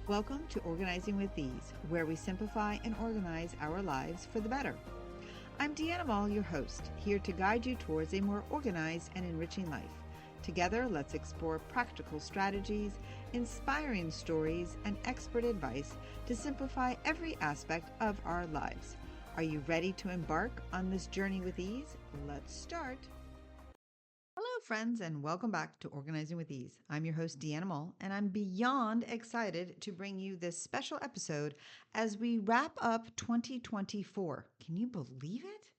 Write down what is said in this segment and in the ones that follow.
Welcome to Organizing with Ease, where we simplify and organize our lives for the better. I'm Deanna Moll, your host, here to guide you towards a more organized and enriching life. Together, let's explore practical strategies, inspiring stories, and expert advice to simplify every aspect of our lives. Are you ready to embark on this journey with ease? Let's start. Hello, friends, and welcome back to Organizing with Ease. I'm your host, Deanna Moll, and I'm beyond excited to bring you this special episode as we wrap up 2024. Can you believe it?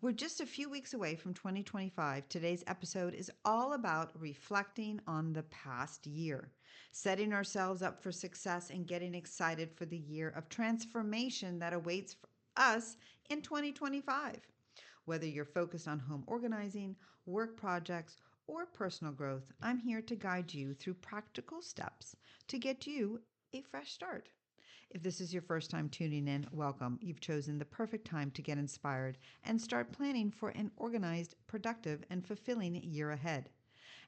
We're just a few weeks away from 2025. Today's episode is all about reflecting on the past year, setting ourselves up for success, and getting excited for the year of transformation that awaits us in 2025. Whether you're focused on home organizing, work projects, or personal growth, I'm here to guide you through practical steps to get you a fresh start. If this is your first time tuning in, welcome. You've chosen the perfect time to get inspired and start planning for an organized, productive, and fulfilling year ahead.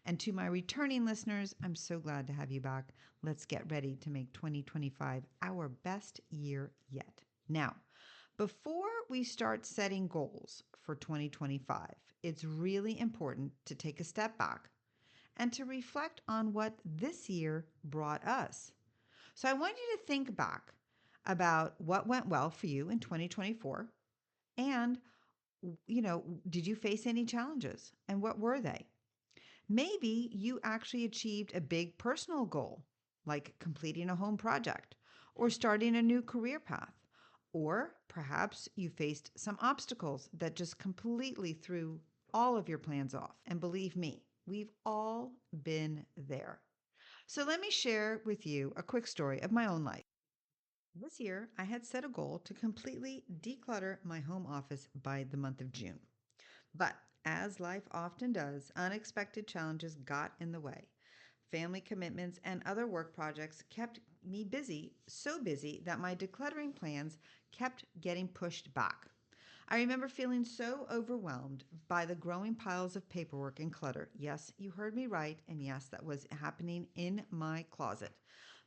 And to my returning listeners, I'm so glad to have you back. Let's get ready to make 2025 our best year yet. Now, before we start setting goals for 2025, it's really important to take a step back and to reflect on what this year brought us. So I want you to think back about what went well for you in 2024 and did you face any challenges and what were they? Maybe you actually achieved a big personal goal like completing a home project or starting a new career path. Or perhaps you faced some obstacles that just completely threw all of your plans off. And believe me, we've all been there. So let me share with you a quick story of my own life. This year, I had set a goal to completely declutter my home office by the month of June. But as life often does, unexpected challenges got in the way. Family commitments and other work projects kept me busy, so busy that my decluttering plans kept getting pushed back. I remember feeling so overwhelmed by the growing piles of paperwork and clutter. Yes, you heard me right, and yes, that was happening in my closet.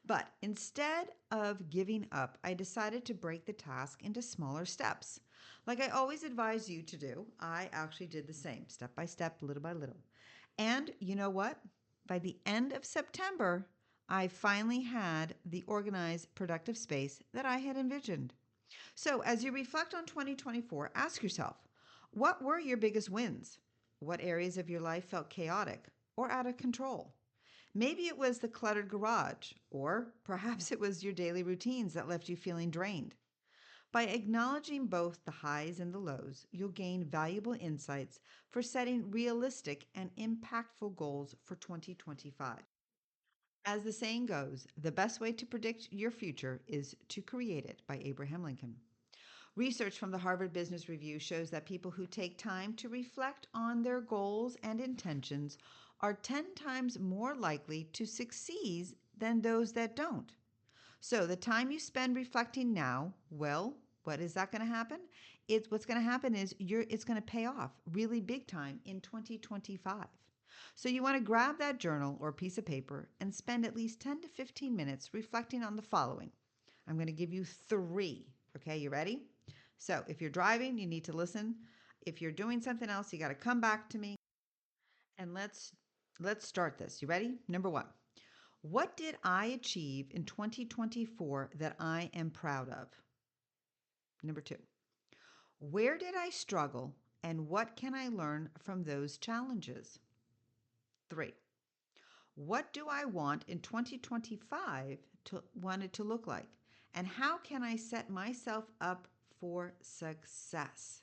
But instead of giving up, I decided to break the task into smaller steps. Like I always advise you to do, I actually did the same, step by step, little by little. And you know what? By the end of September, I finally had the organized, productive space that I had envisioned. So, as you reflect on 2024, ask yourself, what were your biggest wins? What areas of your life felt chaotic or out of control? Maybe it was the cluttered garage, or perhaps it was your daily routines that left you feeling drained. By acknowledging both the highs and the lows, you'll gain valuable insights for setting realistic and impactful goals for 2025. As the saying goes, the best way to predict your future is to create it, by Abraham Lincoln. Research from the Harvard Business Review shows that people who take time to reflect on their goals and intentions are 10 times more likely to succeed than those that don't. So the time you spend reflecting now, well, what is that going to happen? What's going to happen is it's going to pay off really big time in 2025. So you want to grab that journal or piece of paper and spend at least 10 to 15 minutes reflecting on the following. I'm going to give you 3. Okay, you ready? So if you're driving, you need to listen. If you're doing something else, you got to come back to me. And let's start this. You ready? Number 1. What did I achieve in 2024 that I am proud of? Number 2. Where did I struggle and what can I learn from those challenges? 3. What do I want in 2025 to want it to look like? And how can I set myself up for success?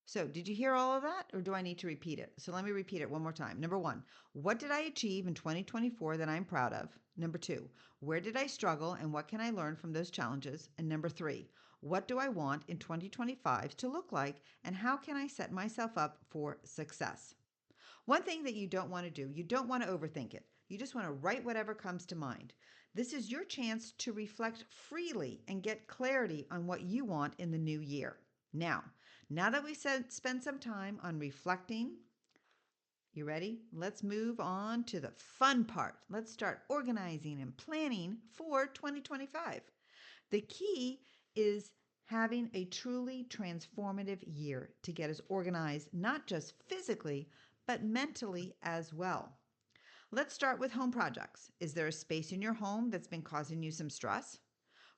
So, did you hear all of that or do I need to repeat it? So, let me repeat it one more time. Number 1, what did I achieve in 2024 that I'm proud of? Number 2, where did I struggle and what can I learn from those challenges? And number 3, what do I want in 2025 to look like and how can I set myself up for success? One thing that you don't want to do, you don't want to overthink it. You just want to write whatever comes to mind. This is your chance to reflect freely and get clarity on what you want in the new year. Now that we spent some time on reflecting, You ready? Let's move on to the fun part. Let's start organizing and planning for 2025. The key is having a truly transformative year to get us organized, not just physically, but mentally as well. Let's start with home projects. Is there a space in your home that's been causing you some stress?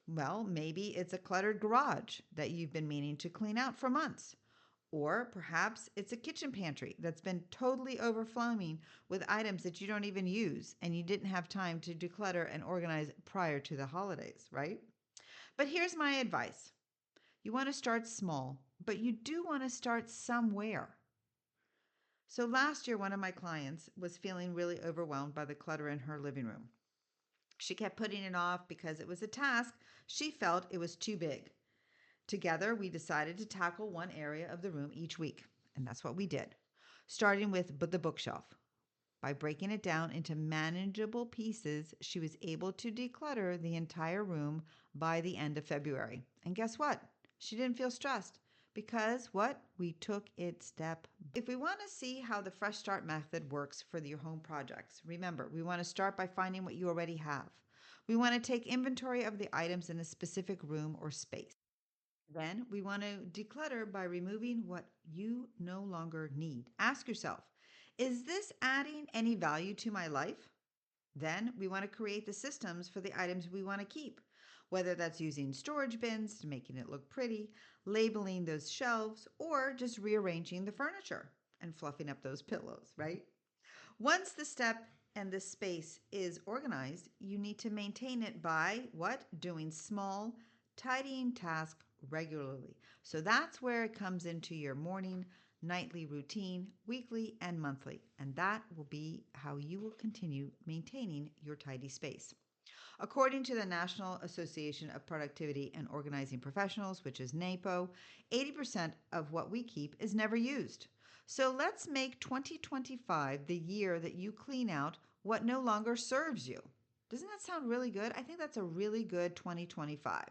Well, maybe it's a cluttered garage that you've been meaning to clean out for months. Or perhaps it's a kitchen pantry that's been totally overflowing with items that you don't even use and you didn't have time to declutter and organize prior to the holidays, right? But here's my advice. You want to start small, but you do want to start somewhere. So last year, one of my clients was feeling really overwhelmed by the clutter in her living room. She kept putting it off because it was a task she felt it was too big. Together, we decided to tackle one area of the room each week, and that's what we did, starting with the bookshelf. By breaking it down into manageable pieces, she was able to declutter the entire room by the end of February. And guess what? She didn't feel stressed because what? We took it step. If we want to see how the Fresh Start method works for your home projects, remember, we want to start by finding what you already have. We want to take inventory of the items in a specific room or space. Then we want to declutter by removing what you no longer need. Ask yourself, is this adding any value to my life? Then we want to create the systems for the items we want to keep, whether that's using storage bins to making it look pretty, labeling those shelves, or just rearranging the furniture and fluffing up those pillows, right? Once the step and the space is organized, you need to maintain it by what? Doing small, tidying tasks regularly. So that's where it comes into your morning, nightly routine, weekly, and monthly. And that will be how you will continue maintaining your tidy space. According to the National Association of Productivity and Organizing Professionals, which is NAPO, 80% of what we keep is never used. So let's make 2025 the year that you clean out what no longer serves you. Doesn't that sound really good? I think that's a really good 2025.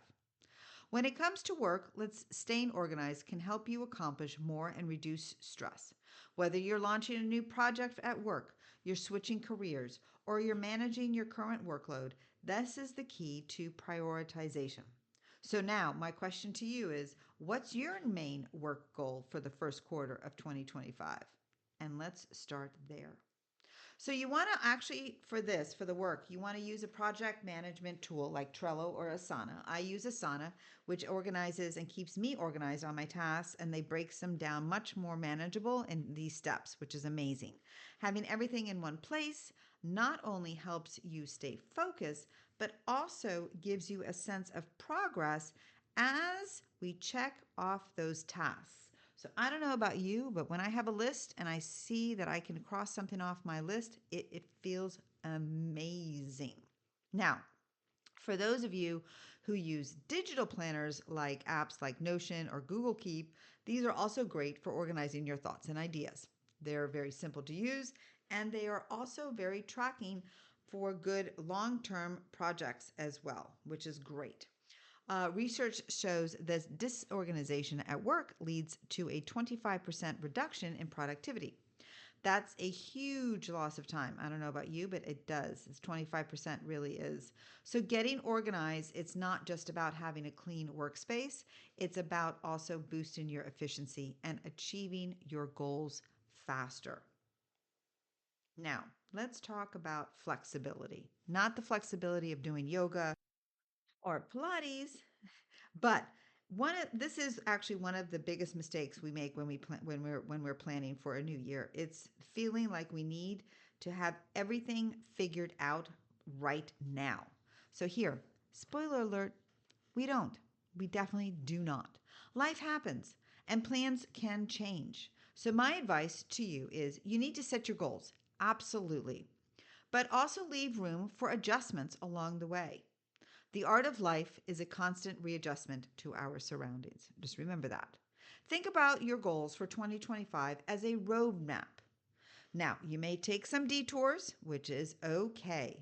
When it comes to work, staying organized can help you accomplish more and reduce stress. Whether you're launching a new project at work, you're switching careers, or you're managing your current workload, this is the key to prioritization. So now my question to you is, what's your main work goal for the first quarter of 2025? And let's start there. So you want to actually, for the work, you want to use a project management tool like Trello or Asana. I use Asana, which organizes and keeps me organized on my tasks, and they breaks them down much more manageable in these steps, which is amazing. Having everything in one place not only helps you stay focused, but also gives you a sense of progress as we check off those tasks. So I don't know about you, but when I have a list and I see that I can cross something off my list, it feels amazing. Now, for those of you who use digital planners like apps like Notion or Google Keep, these are also great for organizing your thoughts and ideas. They're very simple to use, and they are also very tracking for good long-term projects as well, which is great. Research shows that disorganization at work leads to a 25% reduction in productivity. That's a huge loss of time. I don't know about you, but it does. It's 25% really is. So getting organized, it's not just about having a clean workspace. It's about also boosting your efficiency and achieving your goals faster. Now, let's talk about flexibility. Not the flexibility of doing yoga or Pilates, but this is actually one of the biggest mistakes we make when we're planning for a new year. It's feeling like we need to have everything figured out right now. So here, spoiler alert, we don't. We definitely do not. Life happens and plans can change. So my advice to you is you need to set your goals. Absolutely. But also leave room for adjustments along the way. The art of life is a constant readjustment to our surroundings. Just remember that. Think about your goals for 2025 as a roadmap. Now, you may take some detours, which is okay.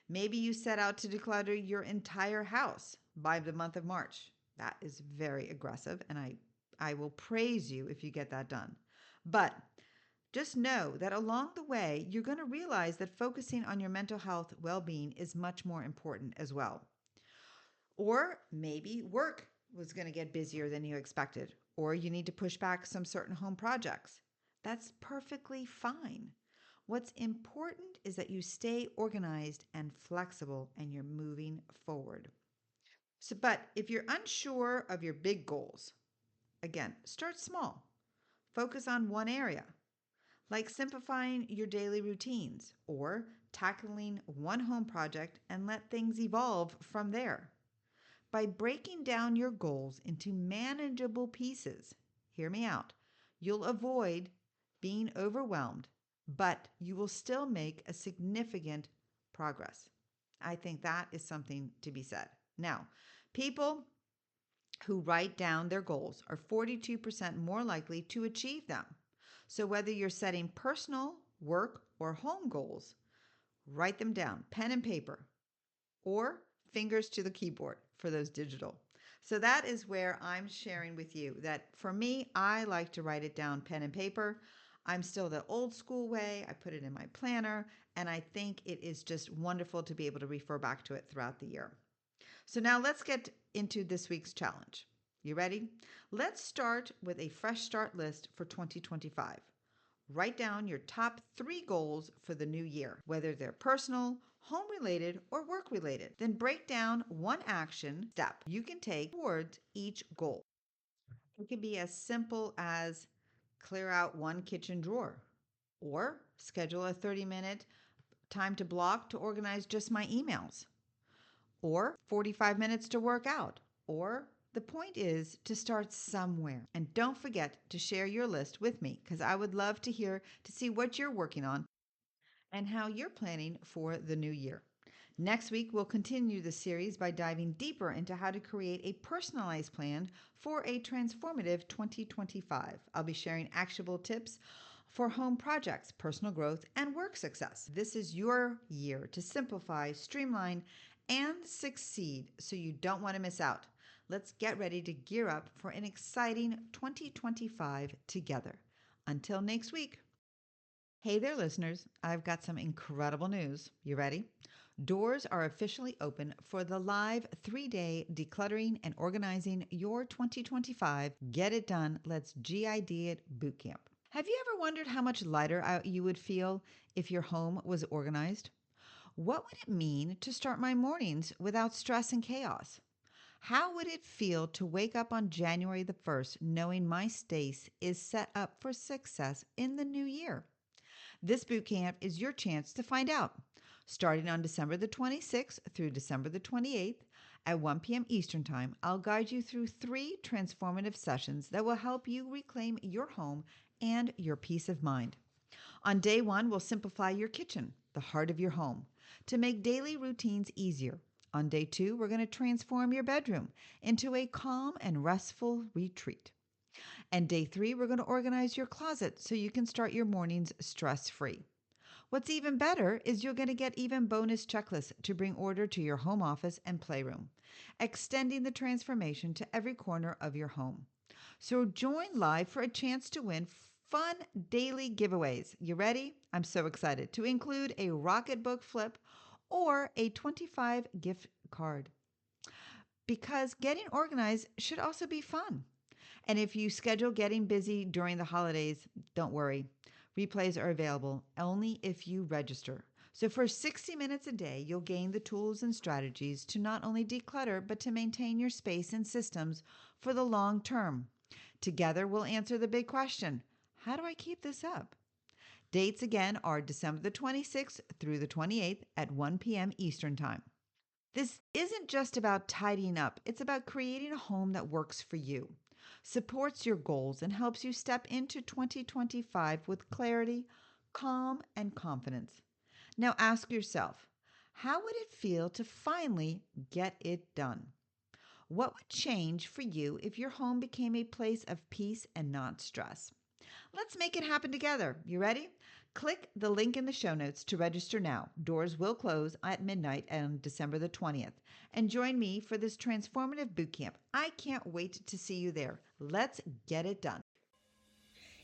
Maybe you set out to declutter your entire house by the month of March. That is very aggressive, and I will praise you if you get that done. But Just know that along the way, you're going to realize that focusing on your mental health well being is much more important as well. Or maybe work was going to get busier than you expected, or you need to push back some certain home projects. That's perfectly fine. What's important is that you stay organized and flexible and you're moving forward. But if you're unsure of your big goals, again, start small. Focus on one area, like simplifying your daily routines or tackling one home project and let things evolve from there. By breaking down your goals into manageable pieces, hear me out, you'll avoid being overwhelmed, but you will still make a significant progress. I think that is something to be said. Now, people who write down their goals are 42% more likely to achieve them. So, whether you're setting personal, work, or home goals, write them down, pen and paper, or fingers to the keyboard for those digital. So, that is where I'm sharing with you that for me, I like to write it down pen and paper. I'm still the old school way. I put it in my planner, and I think it is just wonderful to be able to refer back to it throughout the year. So now let's get into this week's challenge. You ready? Let's start with a fresh start list for 2025. Write down your top 3 goals for the new year, whether they're personal, home related, or work related. Then break down one action step you can take towards each goal. It can be as simple as clear out one kitchen drawer or schedule a 30-minute time to block to organize just my emails, or 45 minutes to work out. Or the point is to start somewhere. And don't forget to share your list with me because I would love to see what you're working on and how you're planning for the new year. Next week, we'll continue the series by diving deeper into how to create a personalized plan for a transformative 2025. I'll be sharing actionable tips for home projects, personal growth, and work success. This is your year to simplify, streamline, and succeed, so you don't want to miss out. Let's get ready to gear up for an exciting 2025 together. Until next week. Hey there, listeners. I've got some incredible news. You ready? Doors are officially open for the live 3-day decluttering and organizing your 2025 Get It Done, Let's GID It bootcamp. Have you ever wondered how much lighter you would feel if your home was organized? What would it mean to start my mornings without stress and chaos? How would it feel to wake up on January the 1st knowing my space is set up for success in the new year? This bootcamp is your chance to find out. Starting on December the 26th through December the 28th at 1 p.m. Eastern Time, I'll guide you through 3 transformative sessions that will help you reclaim your home and your peace of mind. On day 1, we'll simplify your kitchen, the heart of your home, to make daily routines easier. On day 2, we're going to transform your bedroom into a calm and restful retreat. And day 3, we're going to organize your closet so you can start your mornings stress-free. What's even better is you're going to get even bonus checklists to bring order to your home office and playroom, extending the transformation to every corner of your home. So join live for a chance to win fun daily giveaways. You ready? I'm so excited to include a Rocketbook flip or a 25 gift card, because getting organized should also be fun. And if you schedule getting busy during the holidays, don't worry. Replays are available only if you register. So for 60 minutes a day, you'll gain the tools and strategies to not only declutter, but to maintain your space and systems for the long term. Together, we'll answer the big question: how do I keep this up? Dates again are December the 26th through the 28th at 1 p.m. Eastern Time. This isn't just about tidying up. It's about creating a home that works for you, supports your goals, and helps you step into 2025 with clarity, calm, and confidence. Now ask yourself, how would it feel to finally get it done? What would change for you if your home became a place of peace and not stress? Let's make it happen together. You ready? Click the link in the show notes to register now. Doors will close at midnight on December the 20th. And join me for this transformative bootcamp. I can't wait to see you there. Let's get it done.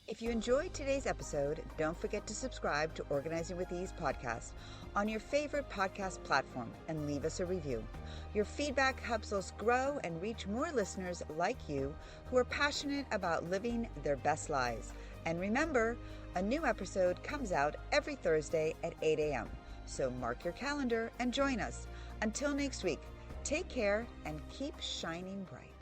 If you enjoyed today's episode, don't forget to subscribe to Organizing with Ease podcast on your favorite podcast platform and leave us a review. Your feedback helps us grow and reach more listeners like you who are passionate about living their best lives. And remember, a new episode comes out every Thursday at 8 a.m. So mark your calendar and join us. Until next week, take care and keep shining bright.